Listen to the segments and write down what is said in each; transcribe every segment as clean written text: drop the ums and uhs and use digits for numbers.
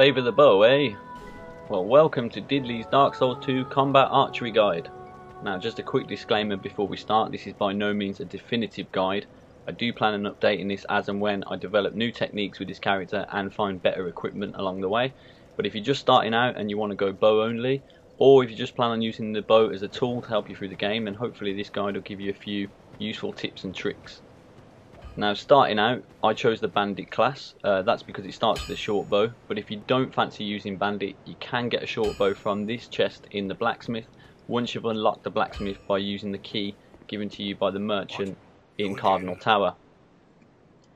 Favour the bow, eh? Well, welcome to Diddley's Dark Souls 2 Combat Archery Guide. Now, just a quick disclaimer before we start, this is by no means a definitive guide. I do plan on updating this as and when I develop new techniques with this character and find better equipment along the way. But if you're just starting out and you want to go bow only, or if you just plan on using the bow as a tool to help you through the game, then hopefully this guide will give you a few useful tips and tricks. Now, starting out, I chose the Bandit class. That's because it starts with a short bow, but if you don't fancy using Bandit, you can get a short bow from this chest in the blacksmith once you've unlocked the blacksmith by using the key given to you by the merchant in Cardinal Tower.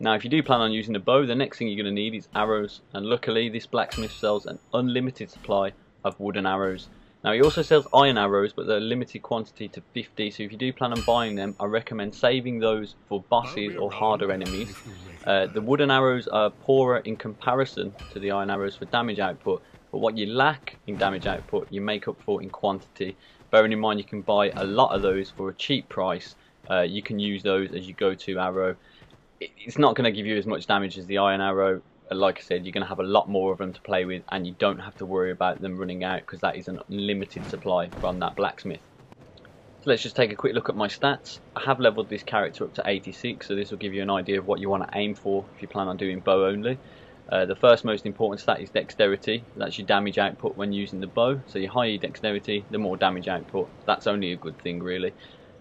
Now, if you do plan on using a bow, the next thing you're going to need is arrows, and luckily this blacksmith sells an unlimited supply of wooden arrows. Now, he also sells iron arrows, but they're limited quantity to 50, so if you do plan on buying them, I recommend saving those for bosses or harder enemies. The wooden arrows are poorer in comparison to the iron arrows for damage output, but what you lack in damage output, you make up for in quantity. Bearing in mind you can buy a lot of those for a cheap price, you can use those as your go-to arrow. It's not going to give you as much damage as the iron arrow. Like I said, you're going to have a lot more of them to play with, and you don't have to worry about them running out because that is an unlimited supply from that blacksmith. So let's just take a quick look at my stats. I have leveled this character up to 86, so this will give you an idea of what you want to aim for if you plan on doing bow only. The first most important stat is dexterity. That's your damage output when using the bow. So the higher your dexterity, the more damage output. That's only a good thing, really.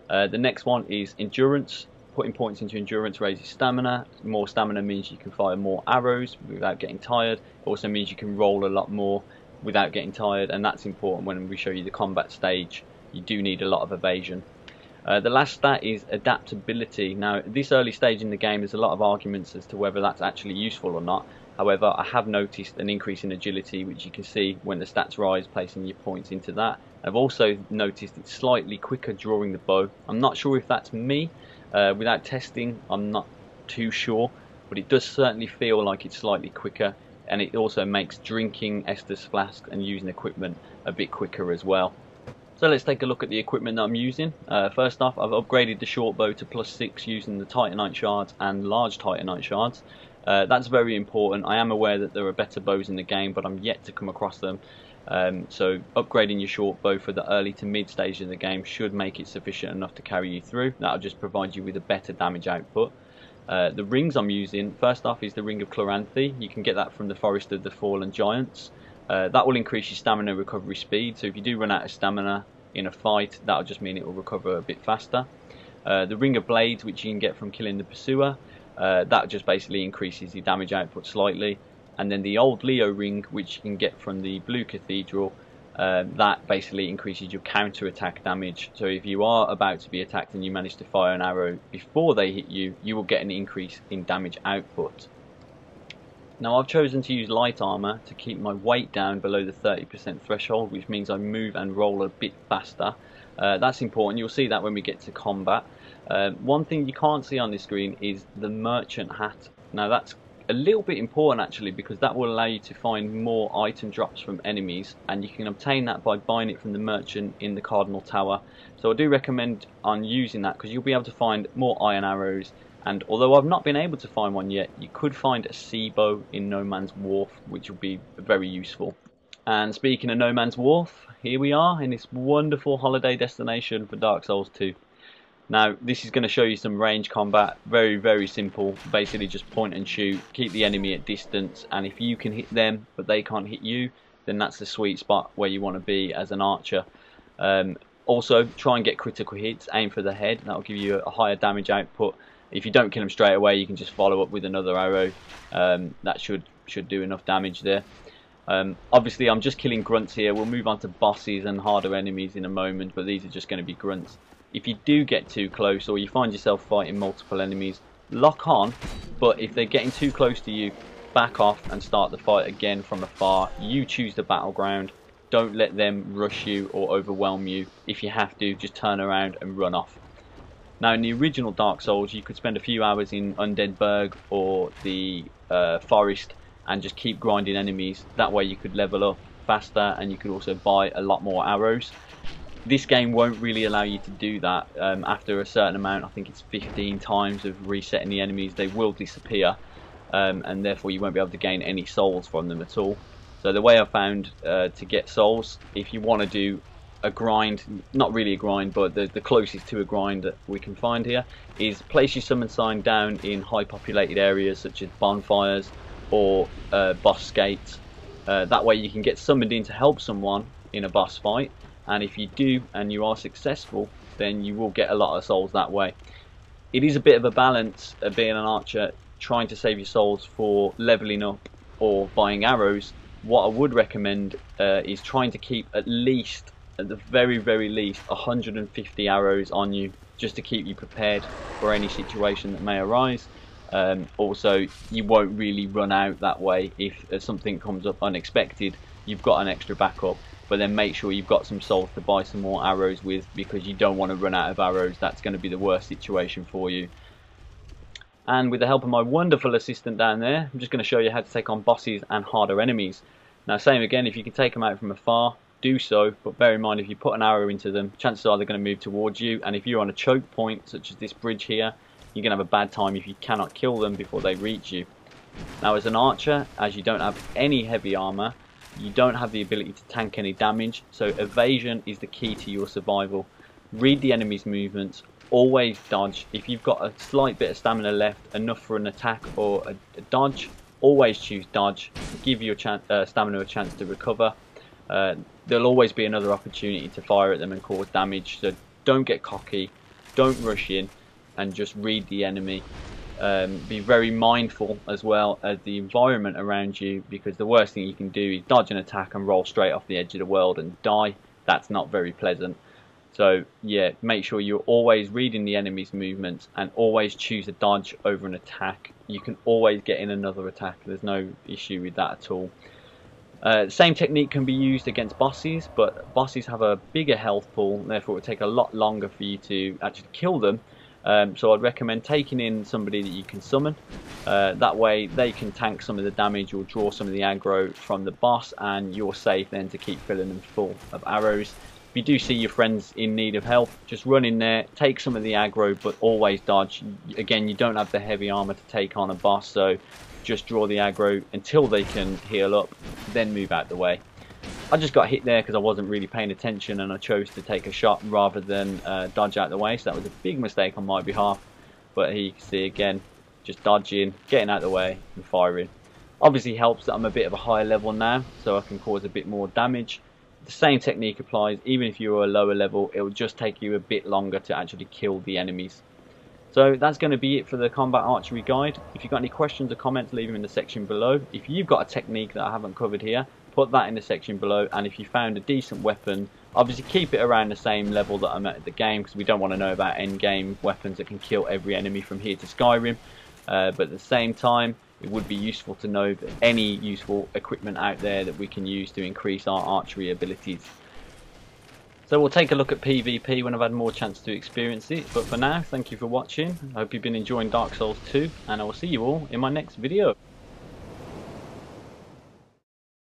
The next one is endurance. Putting points into endurance raises stamina. More stamina means you can fire more arrows without getting tired. It also means you can roll a lot more without getting tired, and that's important when we show you the combat stage. You do need a lot of evasion. The last stat is adaptability. Now, at this early stage in the game, there's a lot of arguments as to whether that's actually useful or not. However, I have noticed an increase in agility, which you can see when the stats rise, placing your points into that. I've also noticed it's slightly quicker drawing the bow. I'm not sure if that's me. Without testing, I'm not too sure, but it does certainly feel like it's slightly quicker, and it also makes drinking Estus flask and using equipment a bit quicker as well. So let's take a look at the equipment that I'm using. First off, I've upgraded the short bow to +6 using the Titanite shards and large Titanite shards. That's very important. I am aware that there are better bows in the game, but I'm yet to come across them. So upgrading your short bow for the early to mid stage of the game should make it sufficient enough to carry you through. That'll just provide you with a better damage output. The rings I'm using, first off, is the Ring of Chloranthy. You can get that from the Forest of the Fallen Giants. That will increase your stamina recovery speed, so if you do run out of stamina in a fight, that'll just mean it will recover a bit faster. The Ring of Blades, which you can get from killing the pursuer, that just basically increases your damage output slightly. And then the old Leo ring, which you can get from the Blue Cathedral, that basically increases your counter attack damage. So if you are about to be attacked and you manage to fire an arrow before they hit you, you will get an increase in damage output. Now, I've chosen to use light armor to keep my weight down below the 30% threshold, which means I move and roll a bit faster. That's important. You'll see that when we get to combat. One thing you can't see on this screen is the merchant hat. Now, that's a little bit important actually, because that will allow you to find more item drops from enemies, and you can obtain that by buying it from the merchant in the Cardinal Tower. So I do recommend on using that, because you'll be able to find more iron arrows, and although I've not been able to find one yet, you could find a sea bow in No Man's Wharf, which will be very useful. And speaking of No Man's Wharf, here we are in this wonderful holiday destination for Dark Souls 2. Now, this is going to show you some range combat, very simple. Basically just point and shoot, keep the enemy at distance, and if you can hit them but they can't hit you, then that's the sweet spot where you want to be as an archer. Also, try and get critical hits, aim for the head, that'll give you a higher damage output. If you don't kill them straight away, you can just follow up with another arrow. That should do enough damage there. Obviously, I'm just killing grunts here. We'll move on to bosses and harder enemies in a moment, but these are just going to be grunts. If you do get too close, or you find yourself fighting multiple enemies, lock on, but if they're getting too close to you, back off and start the fight again from afar. You choose the battleground. Don't let them rush you or overwhelm you. If you have to, just turn around and run off. Now, in the original Dark Souls, you could spend a few hours in Undead Burg or the forest and just keep grinding enemies. That way you could level up faster, and you could also buy a lot more arrows. This game won't really allow you to do that. After a certain amount, I think it's 15 times of resetting the enemies, they will disappear, and therefore you won't be able to gain any souls from them at all. So the way I found to get souls, if you want to do a grind, not really a grind, but the closest to a grind that we can find here, is place your summon sign down in high populated areas such as bonfires or boss gates. That way you can get summoned in to help someone in a boss fight, and if you do and you are successful, then you will get a lot of souls that way. It is a bit of a balance being an archer, trying to save your souls for leveling up or buying arrows. What I would recommend is trying to keep at least, at the very least, 150 arrows on you, just to keep you prepared for any situation that may arise. Also, you won't really run out that way. If something comes up unexpected, you've got an extra backup, but then make sure you've got some souls to buy some more arrows with, because you don't want to run out of arrows. That's going to be the worst situation for you. And with the help of my wonderful assistant down there, I'm just going to show you how to take on bosses and harder enemies. Now, same again, if you can take them out from afar, do so, but bear in mind, if you put an arrow into them, chances are they're going to move towards you, and if you're on a choke point such as this bridge here, you're going to have a bad time if you cannot kill them before they reach you. Now, as an archer, as you don't have any heavy armor, you don't have the ability to tank any damage, so evasion is the key to your survival. Read the enemy's movements, always dodge. If you've got a slight bit of stamina left, enough for an attack or a dodge, always choose dodge. Give your stamina a chance to recover. There'll always be another opportunity to fire at them and cause damage, so don't get cocky, don't rush in, and just read the enemy. Be very mindful as well of the environment around you, because the worst thing you can do is dodge an attack and roll straight off the edge of the world and die. That's not very pleasant. So yeah, make sure you're always reading the enemy's movements and always choose a dodge over an attack. You can always get in another attack, there's no issue with that at all. Same technique can be used against bosses, but bosses have a bigger health pool, therefore it will take a lot longer for you to actually kill them. So I'd recommend taking in somebody that you can summon. That way they can tank some of the damage or draw some of the aggro from the boss, and you're safe then to keep filling them full of arrows. If you do see your friends in need of help, just run in there, take some of the aggro, but always dodge. Again, you don't have the heavy armor to take on a boss, so just draw the aggro until they can heal up, then move out the way. I just got hit there because I wasn't really paying attention, and I chose to take a shot rather than dodge out the way, so that was a big mistake on my behalf. But here you can see again, just dodging, getting out the way and firing. Obviously helps that I'm a bit of a higher level now, so I can cause a bit more damage. The same technique applies even if you're a lower level. It will just take you a bit longer to actually kill the enemies. So that's going to be it for the combat archery guide. If you've got any questions or comments, leave them in the section below. If you've got a technique that I haven't covered here, put that in the section below. And if you found a decent weapon, obviously keep it around the same level that I'm at the game, because we don't want to know about end game weapons that can kill every enemy from here to Skyrim. But at the same time, it would be useful to know that any useful equipment out there that we can use to increase our archery abilities. So we'll take a look at PvP when I've had more chance to experience it. But for now, thank you for watching. I hope you've been enjoying Dark Souls 2, and I will see you all in my next video.